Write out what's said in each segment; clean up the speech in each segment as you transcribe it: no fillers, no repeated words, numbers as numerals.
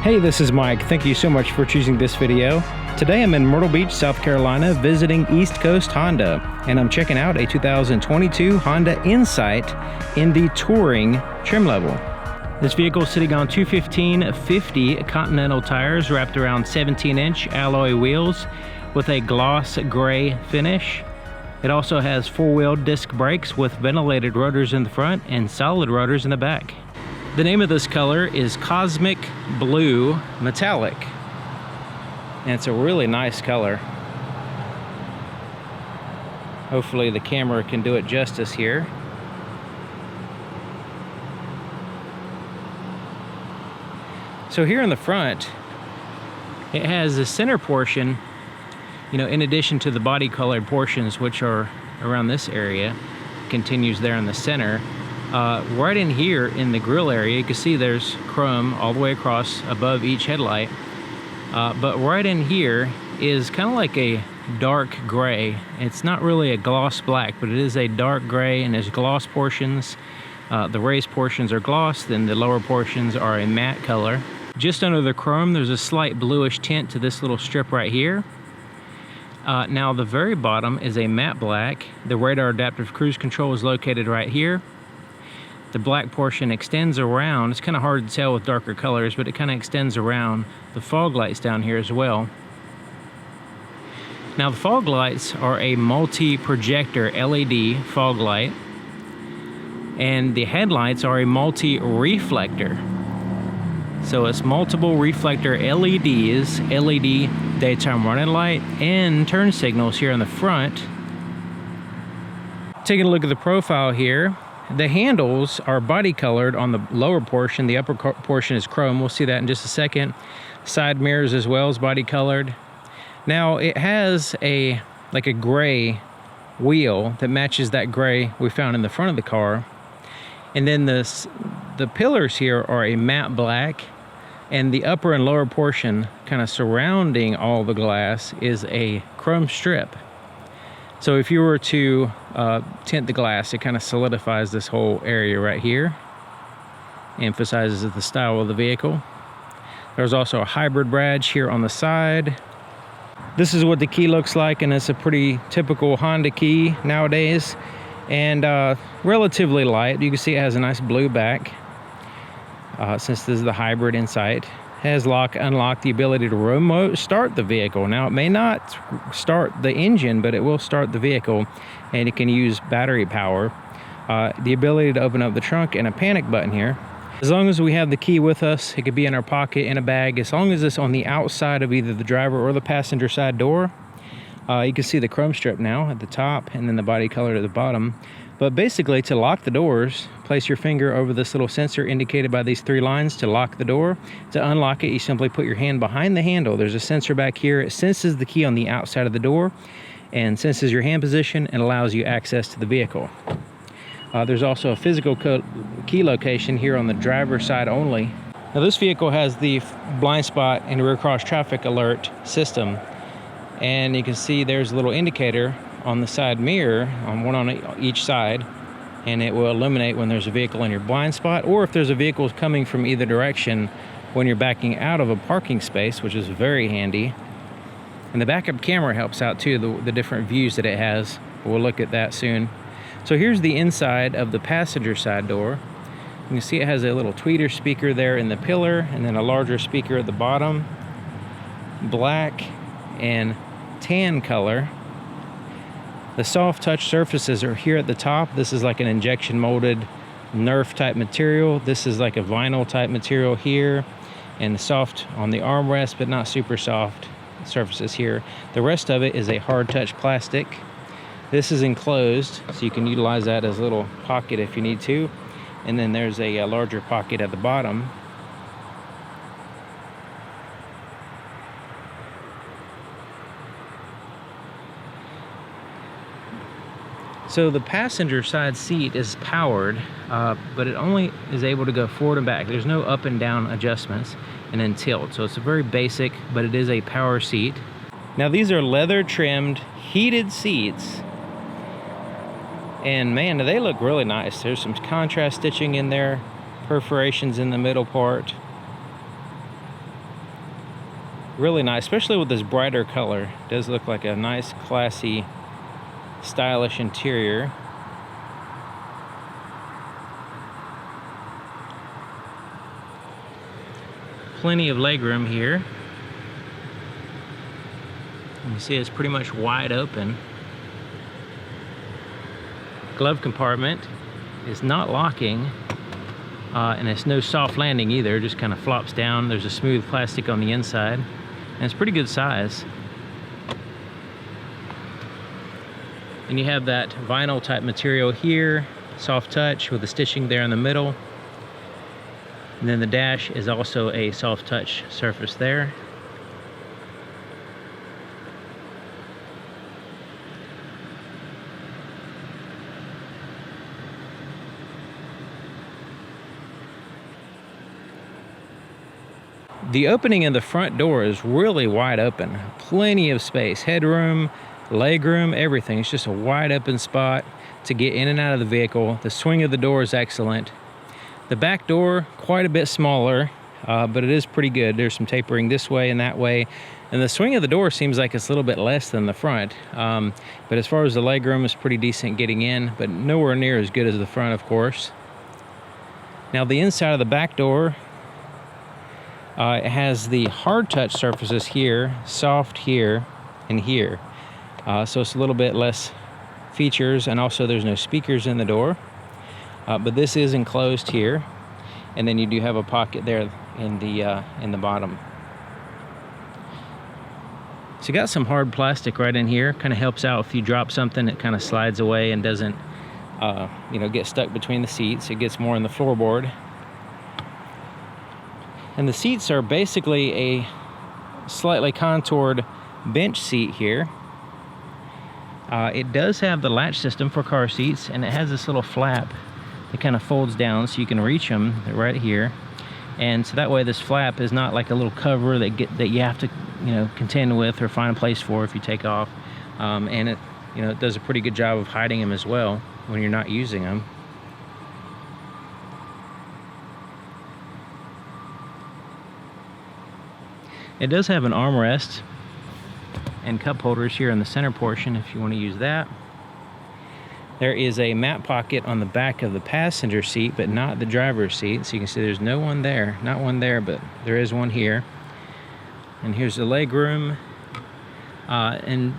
Hey, this is Mike. Thank you so much for choosing this video. Today I'm in Myrtle Beach, South Carolina, visiting East Coast Honda, and I'm checking out a 2022 Honda Insight in the Touring trim level. This vehicle is sitting on 215/50 Continental tires wrapped around 17-inch alloy wheels with a gloss gray finish. It also has four-wheel disc brakes with ventilated rotors in the front and solid rotors in the back. The name of this color is Cosmic Blue Metallic, and it's a really nice color. Hopefully the camera can do it justice here. So here in the front, it has the center portion, you know, in addition to the body colored portions, which are around this area, continues there in the center. Right in here in the grill area, you can see there's chrome all the way across above each headlight. But right in here is kind of like a dark gray. It's not really a gloss black, but it is a dark gray, and there's gloss portions. The raised portions are gloss, then the lower portions are a matte color. Just under the chrome, there's a slight bluish tint to this little strip right here. Now the very bottom is a matte black. The radar adaptive cruise control is located right here. The black portion extends around. It's kind of hard to tell with darker colors, but it kind of extends around the fog lights down here as well. Now the fog lights are a multi-projector LED fog light, and the headlights are a multi-reflector. So it's multiple reflector LEDs, LED daytime running light, and turn signals here in the front. Taking a look at the profile here, the handles are body colored on the lower portion. The upper portion is chrome. We'll see that in just a second. Side mirrors as well as body colored. Now it has like a gray wheel that matches that gray we found in the front of the car. And then the pillars here are a matte black, and the upper and lower portion kind of surrounding all the glass is a chrome strip. So if you were to tint the glass, it kind of solidifies this whole area right here. Emphasizes the style of the vehicle. There's also a hybrid badge here on the side. This is what the key looks like, and it's a pretty typical Honda key nowadays. And relatively light. You can see it has a nice blue back. Since this is the hybrid Insight. It has lock, unlock, the ability to remote start the vehicle. Now it may not start the engine, but it will start the vehicle, and it can use battery power. The ability to open up the trunk, and a panic button here. As long as we have the key with us, it could be in our pocket, in a bag, as long as it's on the outside of either the driver or the passenger side door. You can see the chrome strip now at the top, and then the body color at the bottom. But basically, to lock the doors, place your finger over this little sensor indicated by these three lines to lock the door. To unlock it, you simply put your hand behind the handle. There's a sensor back here. It senses the key on the outside of the door and senses your hand position and allows you access to the vehicle. There's also a physical key location here on the driver's side only. Now this vehicle has the blind spot and rear cross traffic alert system. And you can see there's a little indicator on the side mirror, one on each side, and it will illuminate when there's a vehicle in your blind spot, or if there's a vehicle coming from either direction when you're backing out of a parking space, which is very handy. And the backup camera helps out too, the different views that it has. We'll look at that soon. So here's the inside of the passenger side door. You can see it has a little tweeter speaker there in the pillar, and then a larger speaker at the bottom. Black and tan color. The soft touch surfaces are here at the top. This is like an injection molded Nerf type material. This is like a vinyl type material here, and soft on the armrest, but not super soft surfaces here. The rest of it is a hard touch plastic. This is enclosed, so you can utilize that as a little pocket if you need to. And then there's a larger pocket at the bottom. So the passenger side seat is powered, but it only is able to go forward and back. There's no up and down adjustments, and then tilt. So it's a very basic, but it is a power seat. Now these are leather trimmed, heated seats. And man, they look really nice. There's some contrast stitching in there, perforations in the middle part. Really nice, especially with this brighter color. It does look like a nice, classy, stylish interior. Plenty of legroom here. You see it's pretty much wide open. Glove compartment is not locking, and it's no soft landing either. It just kind of flops down. There's a smooth plastic on the inside, and it's pretty good size. And you have that vinyl type material here, soft touch with the stitching there in the middle. And then the dash is also a soft touch surface there. The opening in the front door is really wide open. Plenty of space, headroom, legroom, everything. It's just a wide open spot to get in and out of the vehicle. The swing of the door is excellent. The back door, quite a bit smaller, but it is pretty good. There's some tapering this way and that way. And the swing of the door seems like it's a little bit less than the front. But as far as the legroom, it's pretty decent getting in, but nowhere near as good as the front, of course. Now the inside of the back door, it has the hard touch surfaces here, soft here, and here. So it's a little bit less features, and also there's no speakers in the door. But this is enclosed here, and then you do have a pocket there in the bottom. So you got some hard plastic right in here. Kind of helps out if you drop something, it kind of slides away and doesn't get stuck between the seats. It gets more in the floorboard. And the seats are basically a slightly contoured bench seat here. It does have the latch system for car seats, and it has this little flap that kind of folds down so you can reach them right here. And so that way this flap is not like a little cover that you have to contend with or find a place for if you take off. And it it does a pretty good job of hiding them as well when you're not using them. It does have an armrest and cup holders here in the center portion if you want to use that. There is a map pocket on the back of the passenger seat, but not the driver's seat. So you can see there's no one there, not one there, but there is one here. And here's the leg room. And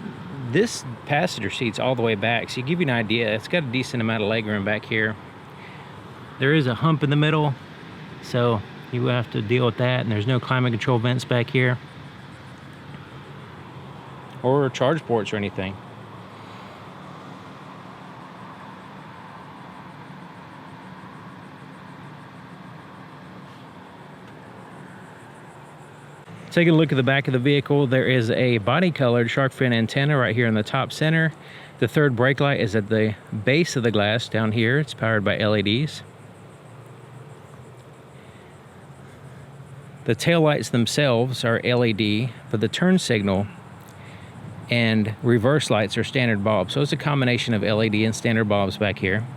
this passenger seat's all the way back, so you give you an idea. It's got a decent amount of leg room back here. There is a hump in the middle, so you will have to deal with that, and there's no climate control vents back here or charge ports or anything. Taking a look at the back of the vehicle, there is a body colored shark fin antenna right here in the top center. The third brake light is at the base of the glass down here. It's powered by LEDs. The taillights themselves are LED, but the turn signal and reverse lights are standard bulbs. So it's a combination of LED and standard bulbs back here.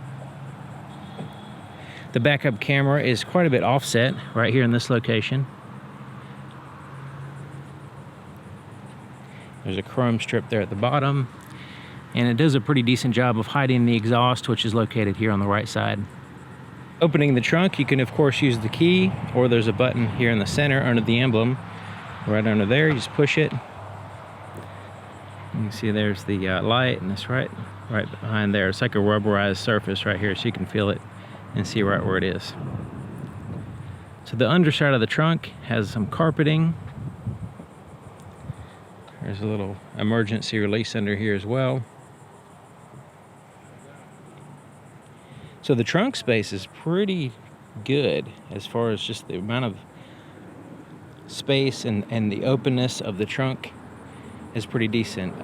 The backup camera is quite a bit offset right here in this location. There's a chrome strip there at the bottom, and it does a pretty decent job of hiding the exhaust, which is located here on the right side. Opening the trunk, you can of course use the key, or there's a button here in the center under the emblem, right under there. You just push it. You can see there's the light, and it's right behind there. It's like a rubberized surface right here, so you can feel it and see right where it is. So the underside of the trunk has some carpeting. There's a little emergency release under here as well. So the trunk space is pretty good as far as just the amount of space and the openness of the trunk is pretty decent.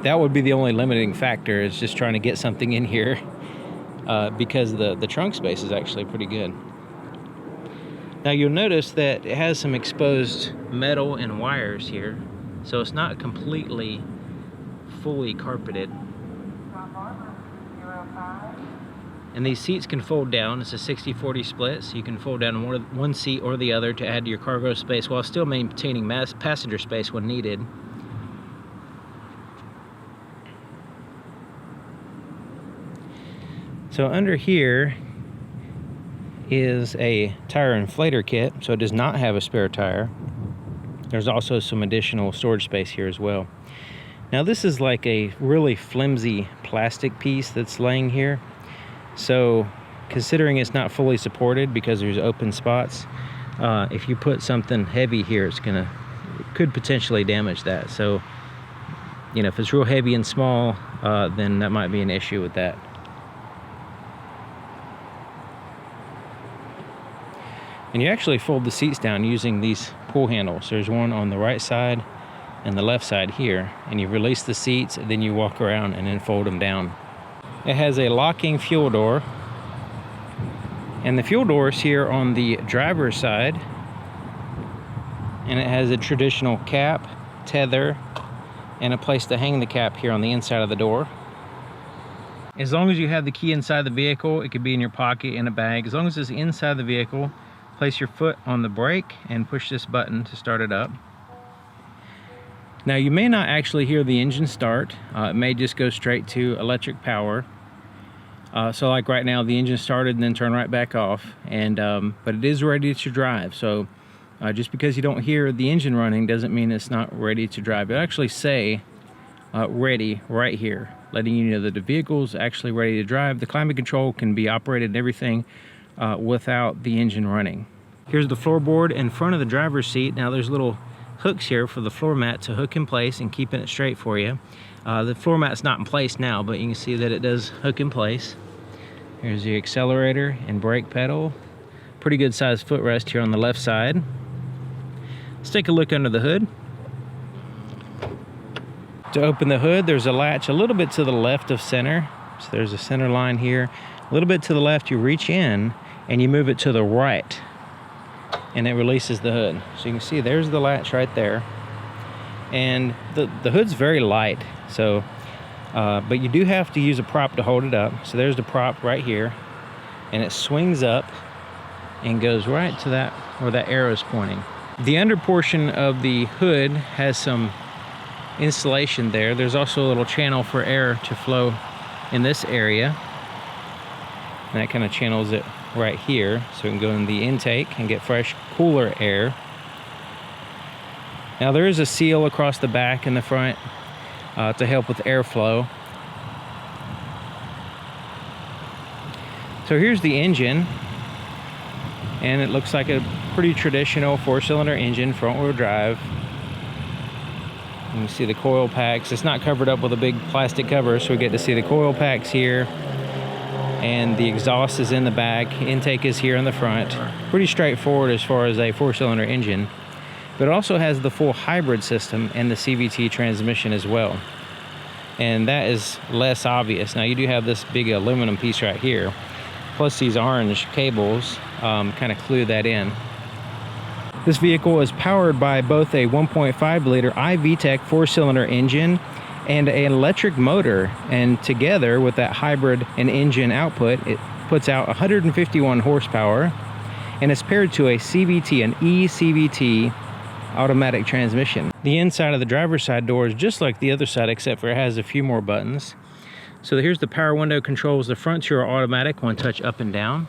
That would be the only limiting factor, is just trying to get something in here because the trunk space is actually pretty good. Now you'll notice that it has some exposed metal and wires here, so it's not completely fully carpeted. And these seats can fold down. It's a 60-40 split, so you can fold down one seat or the other to add to your cargo space while still maintaining passenger space when needed. So under here is a tire inflator kit, so it does not have a spare tire. There's also some additional storage space here as well. Now this is like a really flimsy plastic piece that's laying here. So considering it's not fully supported because there's open spots, if you put something heavy here, it could potentially damage that. So, you know, if it's real heavy and small, then that might be an issue with that. And you actually fold the seats down using these pull handles. There's one on the right side and the left side here. And you release the seats, and then you walk around and then fold them down. It has a locking fuel door. And the fuel door is here on the driver's side. And it has a traditional cap, tether, and a place to hang the cap here on the inside of the door. As long as you have the key inside the vehicle, it could be in your pocket, in a bag. As long as it's inside the vehicle, place your foot on the brake and push this button to start it up. Now you may not actually hear the engine start. It may just go straight to electric power. So like right now, the engine started and then turned right back off. And but it is ready to drive. So just because you don't hear the engine running doesn't mean it's not ready to drive. It'll actually say ready right here, letting you know that the vehicle's actually ready to drive. The climate control can be operated and everything without the engine running. Here's the floorboard in front of the driver's seat. Now there's little hooks here for the floor mat to hook in place and keeping it straight for you. The floor mat's not in place now, but you can see that it does hook in place. Here's the accelerator and brake pedal. Pretty good sized footrest here on the left side. Let's take a look under the hood. To open the hood, there's a latch a little bit to the left of center. So there's a center line here. A little bit to the left, you reach in and you move it to the right and it releases the hood. So you can see there's the latch right there. And the hood's very light, so but you do have to use a prop to hold it up. So there's the prop right here, and it swings up and goes right to that where that arrow is pointing. The under portion of the hood has some insulation there. There's also a little channel for air to flow in this area, and that kind of channels it right here, so we can go in the intake and get fresh, cooler air. Now there is a seal across the back and the front to help with airflow. So here's the engine, and it looks like a pretty traditional 4-cylinder engine, front-wheel drive. You can see the coil packs. It's not covered up with a big plastic cover, so we get to see the coil packs here. And the exhaust is in the back. Intake is here in the front. Pretty straightforward as far as a 4-cylinder engine. But it also has the full hybrid system and the CVT transmission as well. And that is less obvious. Now you do have this big aluminum piece right here, plus these orange cables kind of clue that in. This vehicle is powered by both a 1.5 liter iVTEC 4-cylinder engine and an electric motor, and together with that hybrid and engine output, it puts out 151 horsepower, and it's paired to a CVT, an eCVT automatic transmission. The inside of the driver's side door is just like the other side, except for it has a few more buttons. So here's the power window controls. The front two are automatic, one touch up and down.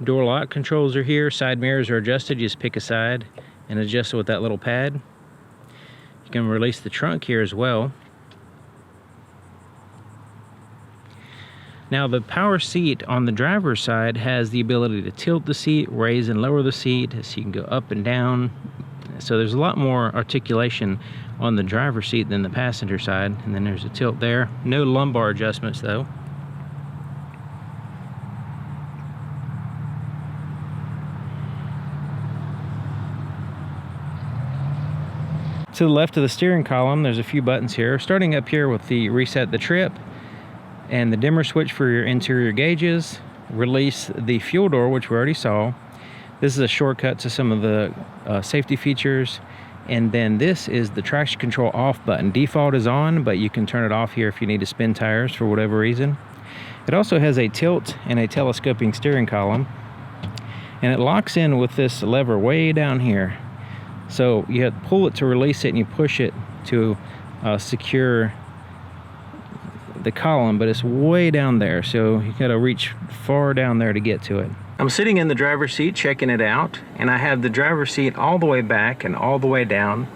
Door lock controls are here. Side mirrors are adjusted. You just pick a side and adjust it with that little pad. You can release the trunk here as well. Now the power seat on the driver's side has the ability to tilt the seat, raise and lower the seat, so you can go up and down. So there's a lot more articulation on the driver's seat than the passenger side. And then there's a tilt there. No lumbar adjustments though. To the left of the steering column, there's a few buttons here. Starting up here with the reset the trip and the dimmer switch for your interior gauges. Release the fuel door, which we already saw. This is a shortcut to some of the safety features And then this is the traction control off button. Default is on, but you can turn it off here if you need to spin tires for whatever reason. It also has a tilt and a telescoping steering column, and it locks in with this lever way down here. So you have to pull it to release it, and you push it to secure the column, but it's way down there, so you gotta reach far down there to get to it. I'm sitting in the driver's seat checking it out, and I have the driver's seat all the way back and all the way down,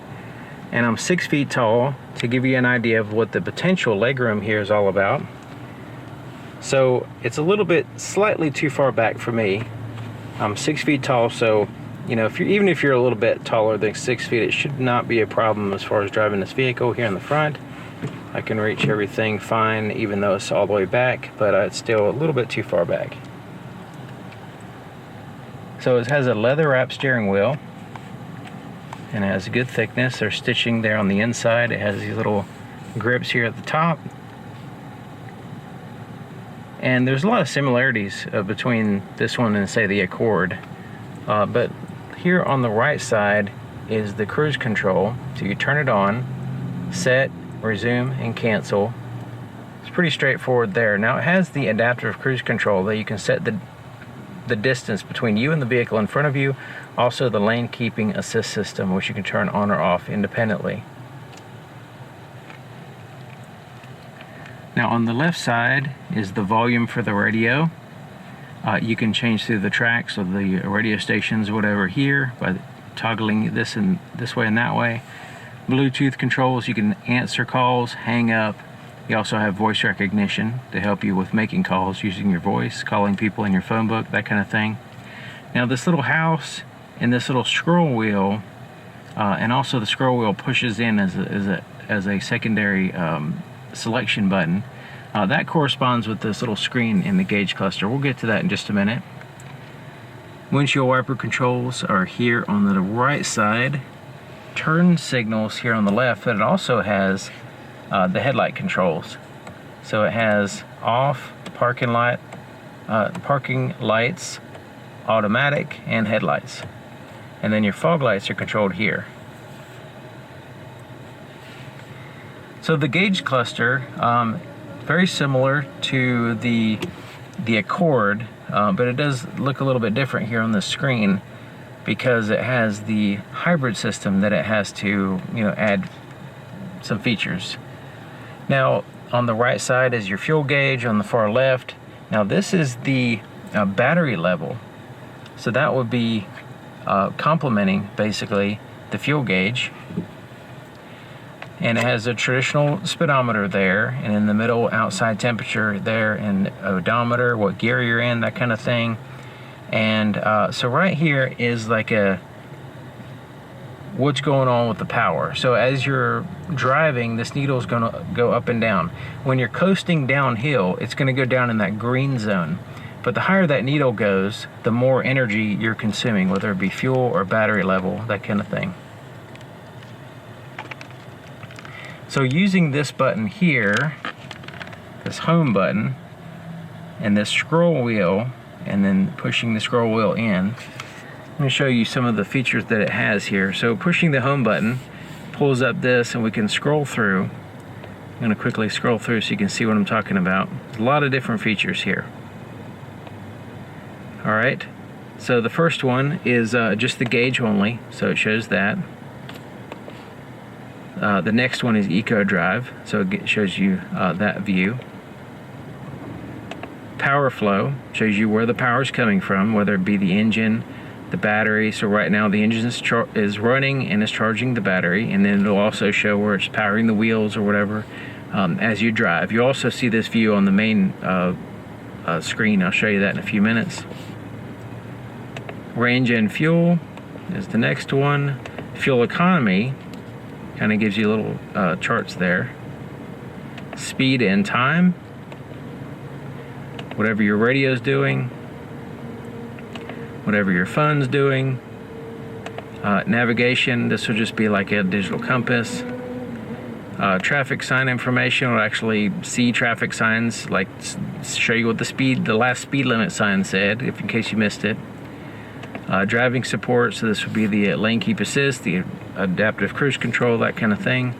and I'm 6 feet tall to give you an idea of what the potential legroom here is all about. So it's a little bit slightly too far back for me. I'm 6 feet tall, so you know, even if you're a little bit taller than 6 feet, it should not be a problem as far as driving this vehicle. Here in the front, I can reach everything fine, even though it's all the way back, but it's still a little bit too far back. So it has a leather wrap steering wheel, and it has a good thickness. There's stitching there on the inside. It has these little grips here at the top. And there's a lot of similarities between this one and, say, the Accord. But here on the right side is the cruise control. So you turn it on, set, resume, and cancel. It's pretty straightforward there. Now it has the adaptive cruise control that you can set the distance between you and the vehicle in front of you. Also the lane keeping assist system, which you can turn on or off independently. Now on the left side is the volume for the radio. You can change through the tracks of the radio stations, whatever, here by toggling this and this way and that way. Bluetooth controls, you can answer calls, hang up. You also have voice recognition to help you with making calls using your voice, calling people in your phone book, that kind of thing. Now this little house and this little scroll wheel, and also the scroll wheel pushes in as a secondary selection button. That corresponds with this little screen in the gauge cluster. We'll get to that in just a minute. Windshield wiper controls are here on the right side. Turn signals here on the left, but it also has the headlight controls. So it has off, parking lights, automatic, and headlights. And then your fog lights are controlled here. So the gauge cluster, very similar to the Accord, but it does look a little bit different here on the screen because it has the hybrid system that it has to, add some features. Now on the right side is your fuel gauge, on the far left. Now this is the battery level, so that would be complementing basically the fuel gauge. And it has a traditional speedometer there, and in the middle, outside temperature there, and odometer, what gear you're in, that kind of thing. And so right here is like what's going on with the power. So as you're driving, this needle is going to go up and down. When you're coasting downhill, it's going to go down in that green zone. But the higher that needle goes, the more energy you're consuming, whether it be fuel or battery level, that kind of thing. So using this button here, this home button, and this scroll wheel, and then pushing the scroll wheel in, let me show you some of the features that it has here. So pushing the home button pulls up this, and we can scroll through. I'm going to quickly scroll through so you can see what I'm talking about. There's a lot of different features here. Alright, so the first one is just the gauge only, so it shows that. The next one is Eco Drive, so it shows you that view. Power flow shows you where the power is coming from, whether it be the engine, the battery. So right now the engine is running and is charging the battery, and then it'll also show where it's powering the wheels or whatever as you drive. You also see this view on the main screen. I'll show you that in a few minutes. Range and fuel is the next one. Fuel economy kind of gives you little charts there. Speed and time, whatever your radio's doing, whatever your phone's doing. Navigation, this will just be like a digital compass. Traffic sign information will actually see traffic signs, like show you what the last speed limit sign said, if in case you missed it. Driving support, so this would be the lane keep assist, the adaptive cruise control, that kind of thing.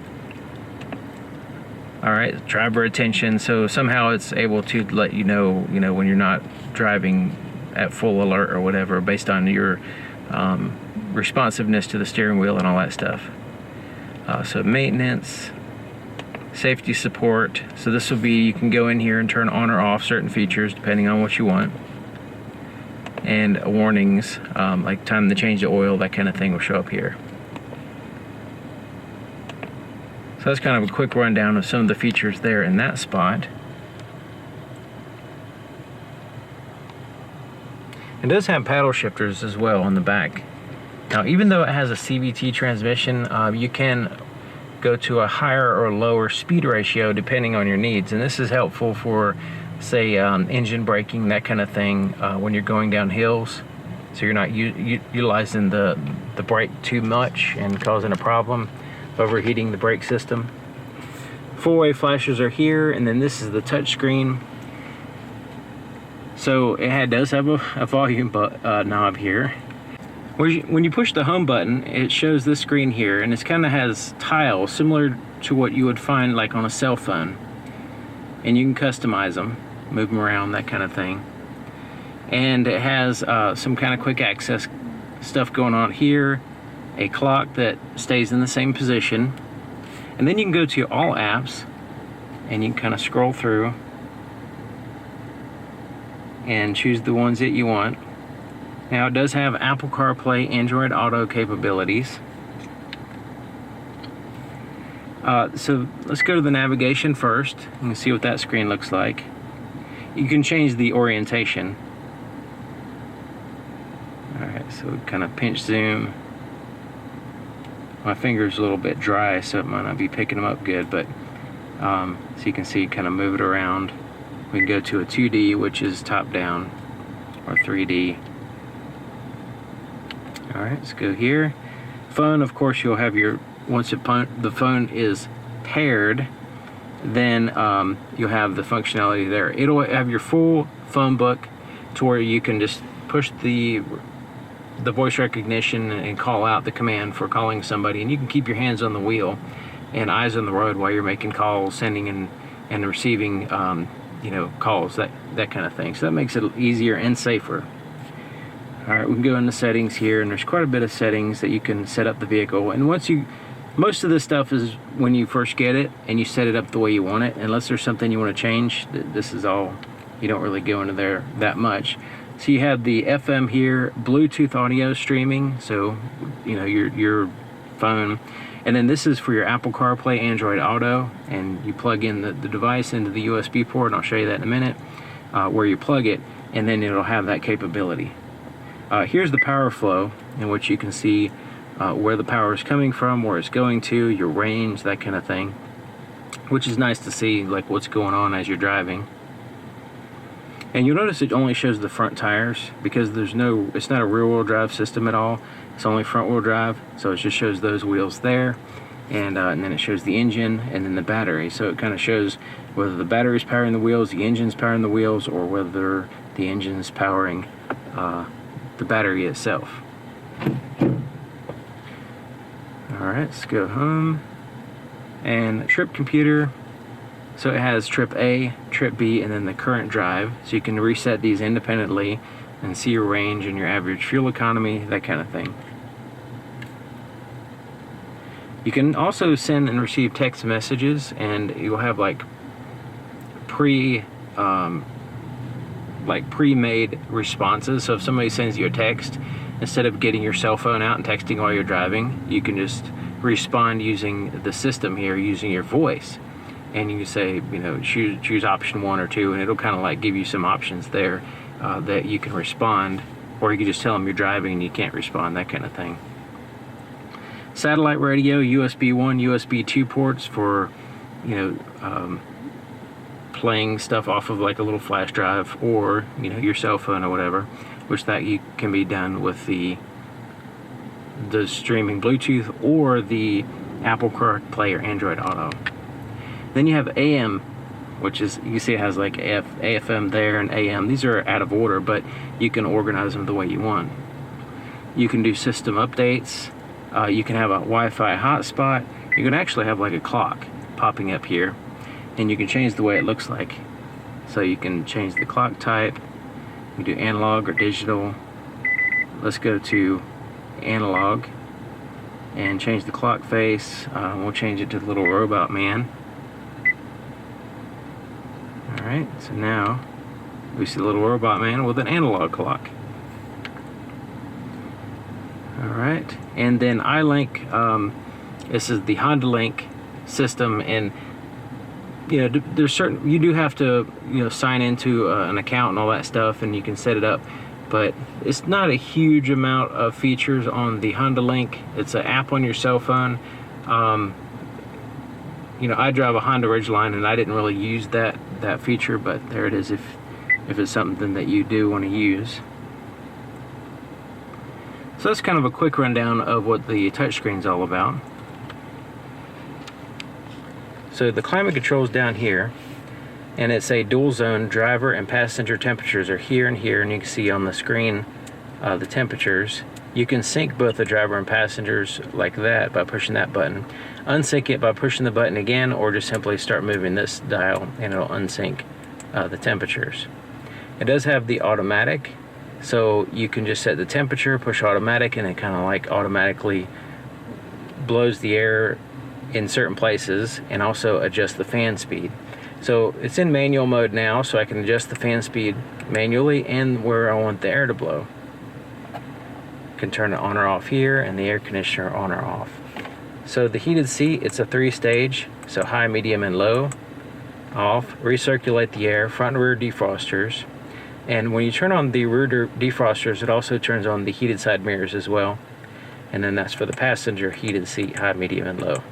All right, driver attention, so somehow it's able to let you know, when you're not driving at full alert or whatever, based on your responsiveness to the steering wheel and all that stuff. So maintenance, safety support. So this will be, you can go in here and turn on or off certain features depending on what you want. And warnings, like time to change the oil, that kind of thing will show up here. So that's kind of a quick rundown of some of the features there in that spot. It does have paddle shifters as well on the back. Now, even though it has a CVT transmission, you can go to a higher or lower speed ratio depending on your needs. And this is helpful for, say, engine braking, that kind of thing, when you're going down hills. So you're not utilizing the brake too much and causing a problem, overheating the brake system. Four-way flashers are here, and then this is the touch screen. So it does have a volume knob here. When you push the home button, it shows this screen here, and it kind of has tiles similar to what you would find like on a cell phone. And you can customize them, move them around, that kind of thing. And it has some kind of quick access stuff going on here, a clock that stays in the same position. And then you can go to all apps, and you can kind of scroll through and choose the ones that you want. Now, it does have Apple CarPlay, Android Auto capabilities. So let's go to the navigation first and see what that screen looks like. You can change the orientation. Alright, so kind of pinch zoom. My finger's a little bit dry, so it might not be picking them up good, but so you can see, kind of move it around. We can go to a 2D, which is top down, or 3D. Alright, let's go here. Phone, of course, you'll have your, once the phone is paired, then you'll have the functionality there. It'll have your full phone book to where you can just push the voice recognition and call out the command for calling somebody, and you can keep your hands on the wheel and eyes on the road while you're making calls, sending and receiving calls, that kind of thing. So that makes it easier and safer. Alright, we can go into settings here, and there's quite a bit of settings that you can set up the vehicle. And most of this stuff is when you first get it and you set it up the way you want it, unless there's something you want to change. This is all, you don't really go into there that much. So you have the FM here, Bluetooth audio streaming, so your phone, and then this is for your Apple CarPlay, Android Auto, and you plug in the device into the USB port, and I'll show you that in a minute, where you plug it, and then it'll have that capability. Here's the power flow, in which you can see where the power is coming from, where it's going to, your range, that kind of thing, which is nice to see, like what's going on as you're driving. And you'll notice it only shows the front tires, because it's not a rear-wheel drive system at all. It's only front-wheel drive, so it just shows those wheels there, and then it shows the engine and then the battery. So it kind of shows whether the battery's powering the wheels, the engine's powering the wheels, or whether the engine's powering the battery itself. Alright, let's go home. And trip computer. So it has trip A, trip B, and then the current drive. So you can reset these independently and see your range and your average fuel economy, that kind of thing. You can also send and receive text messages, and you'll have like pre-made responses. So if somebody sends you a text, instead of getting your cell phone out and texting while you're driving, you can just respond using the system here, using your voice. And you can say, choose option 1 or 2, and it'll kind of like give you some options there that you can respond, or you can just tell them you're driving and you can't respond, that kind of thing. Satellite radio, USB 1, USB 2 ports for, playing stuff off of like a little flash drive, or your cell phone or whatever, which that can be done with the streaming Bluetooth or the Apple CarPlay or Android Auto. Then you have AM, which is, you see it has like AFM there and AM. These are out of order, but you can organize them the way you want. You can do system updates. You can have a Wi-Fi hotspot. You can actually have like a clock popping up here, and you can change the way it looks like. So you can change the clock type. You can do analog or digital. Let's go to analog and change the clock face. We'll change it to the little robot man. Alright, so now we see the little robot man with an analog clock. Alright, and then iLink, this is the Honda Link system, and you know, there's certain, you do have to, you know, sign into an account and all that stuff, and you can set it up, but it's not a huge amount of features on the Honda Link. It's an app on your cell phone. You know, I drive a Honda Ridgeline, and I didn't really use that feature, but there it is if it's something that you do want to use. So that's kind of a quick rundown of what the touchscreen's all about. So the climate control's down here, and it's a dual zone. Driver and passenger temperatures are here and here, and you can see on the screen the temperatures. You can sync both the driver and passengers like that by pushing that button. Unsync it by pushing the button again, or just simply start moving this dial and it'll unsync the temperatures. It does have the automatic, so you can just set the temperature, push automatic, and it kind of like automatically blows the air in certain places, and also adjust the fan speed. So it's in manual mode now, so I can adjust the fan speed manually and where I want the air to blow. Can turn it on or off here, and the air conditioner on or off. So the heated seat, it's a 3-stage, so high, medium, and low. Off, recirculate the air, front and rear defrosters. And when you turn on the rear defrosters, it also turns on the heated side mirrors as well. And then that's for the passenger heated seat, high, medium, and low.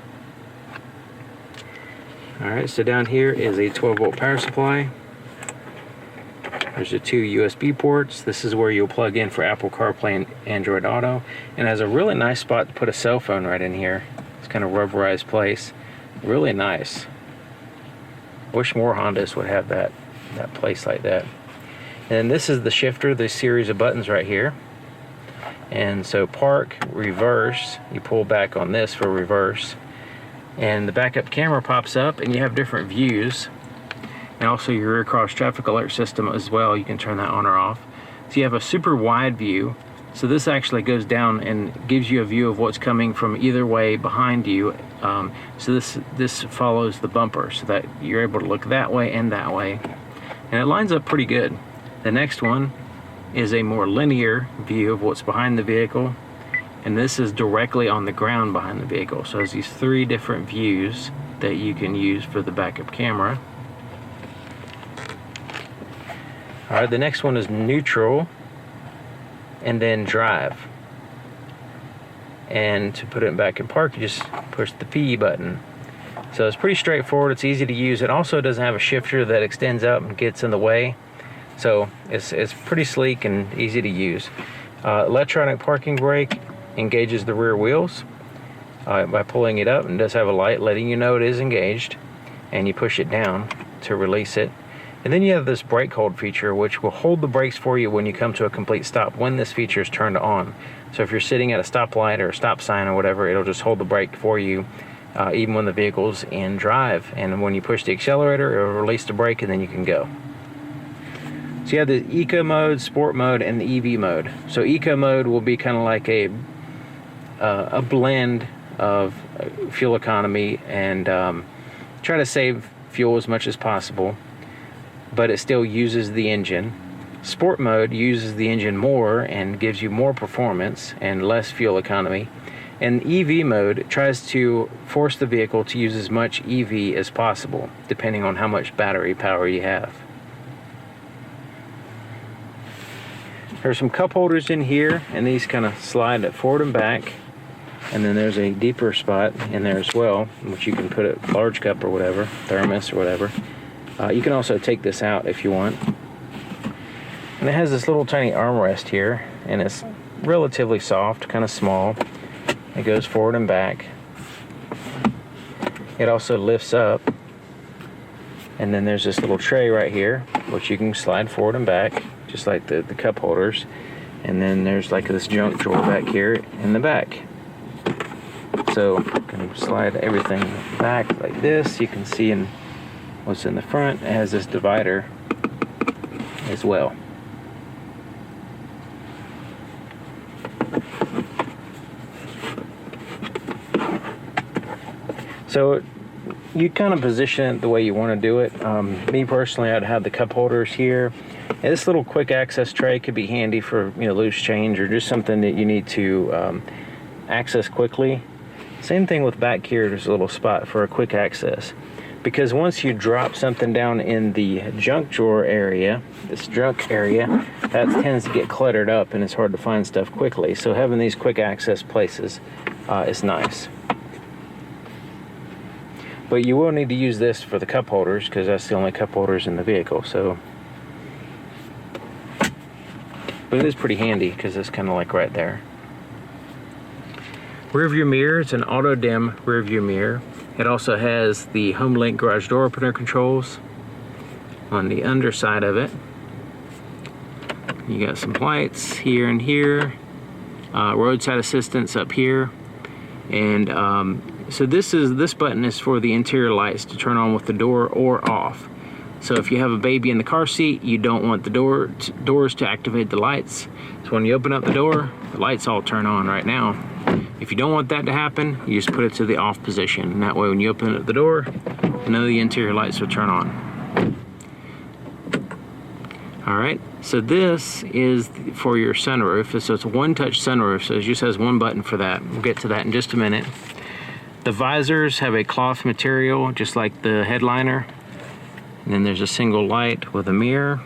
Alright, so down here is a 12-volt power supply. There's the 2 USB ports. This is where you'll plug in for Apple CarPlay and Android Auto. And it has a really nice spot to put a cell phone right in here. It's kind of rubberized place. Really nice. I wish more Hondas would have that place like that. And this is the shifter, this series of buttons right here. And so park, reverse, you pull back on this for reverse. And the backup camera pops up, and you have different views. And also your rear cross traffic alert system as well, you can turn that on or off. So you have a super wide view. So this actually goes down and gives you a view of what's coming from either way behind you. So this follows the bumper, so that you're able to look that way and that way. And it lines up pretty good. The next one is a more linear view of what's behind the vehicle. And this is directly on the ground behind the vehicle. So there's these 3 different views that you can use for the backup camera. Alright, the next one is neutral, and then drive. And to put it back in park, you just push the P button. So it's pretty straightforward, it's easy to use. It also doesn't have a shifter that extends up and gets in the way. So it's pretty sleek and easy to use. Electronic parking brake engages the rear wheels by pulling it up, and it does have a light letting you know it is engaged. And you push it down to release it. And then you have this brake hold feature, which will hold the brakes for you when you come to a complete stop when this feature is turned on. So if you're sitting at a stoplight or a stop sign or whatever, it'll just hold the brake for you even when the vehicle's in drive. And when you push the accelerator, it'll release the brake, and then you can go. So you have the Eco mode, Sport mode, and the EV mode. So Eco mode will be kind of like a blend of fuel economy and try to save fuel as much as possible, but it still uses the engine. Sport mode uses the engine more and gives you more performance and less fuel economy. And EV mode tries to force the vehicle to use as much EV as possible, depending on how much battery power you have. There's some cup holders in here, and these kind of slide it forward and back. And then there's a deeper spot in there as well, which you can put a large cup or whatever, thermos or whatever. You can also take this out if you want. And it has this little tiny armrest here, and it's relatively soft, kind of small. It goes forward and back. It also lifts up. And then there's this little tray right here, which you can slide forward and back, just like the cup holders. And then there's like this junk drawer back here in the back. So you can slide everything back like this. You can see in what's in the front. It has this divider as well. So you kind of position it the way you want to do it. Me personally, I'd have the cup holders here. And this little quick access tray could be handy for, you know, loose change or just something that you need to access quickly. Same thing with back here. There's a little spot for a quick access, because once you drop something down in the junk drawer area, this junk area, that tends to get cluttered up and it's hard to find stuff quickly. So having these quick access places is nice. But you will need to use this for the cup holders, because that's the only cup holders in the vehicle. So, but it is pretty handy because it's kind of like right there. Rear view mirror, it's an auto dim rear view mirror. It also has the HomeLink garage door opener controls on the underside of it. You got some lights here and here, roadside assistance up here, and so this button is for the interior lights to turn on with the door or off. So if you have a baby in the car seat, you don't want the doors to activate the lights. So when you open up the door, the lights all turn on right now. If you don't want that to happen, you just put it to the off position. And that way when you open up the door, none of the interior lights will turn on. All right, so this is for your sunroof. So it's a one-touch sunroof, so it just has one button for that. We'll get to that in just a minute. The visors have a cloth material, just like the headliner. And then there's a single light with a mirror.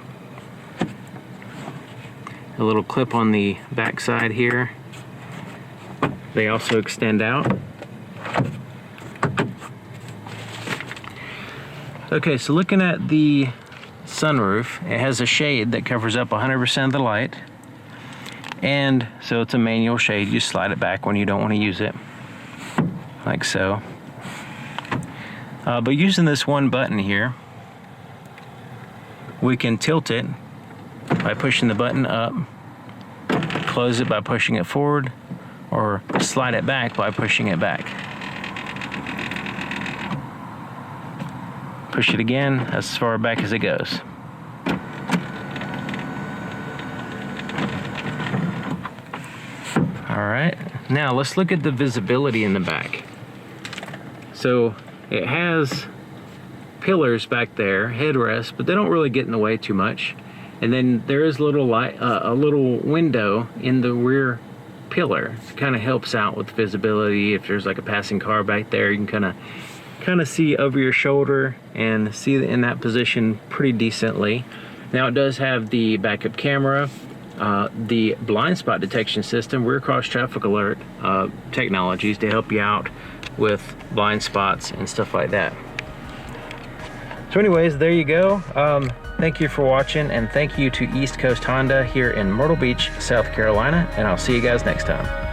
A little clip on the back side here. They also extend out. Okay, so looking at the sunroof, it has a shade that covers up 100% of the light. And so it's a manual shade. You slide it back when you don't want to use it, like so. But using this one button here, we can tilt it by pushing the button up, close it by pushing it forward, or slide it back by pushing it back. Push it again, as far back as it goes. All right, now let's look at the visibility in the back. So it has pillars back there, headrests, but they don't really get in the way too much. And then there is a little light, a little window in the rear pillar. It kind of helps out with visibility. If there's like a passing car back there, you can kind of see over your shoulder and see in that position pretty decently. Now it does have the backup camera, the blind spot detection system, rear cross traffic alert technologies to help you out with blind spots and stuff like that. So anyways, there you go. Thank you for watching, and thank you to East Coast Honda here in Myrtle Beach, South Carolina, and I'll see you guys next time.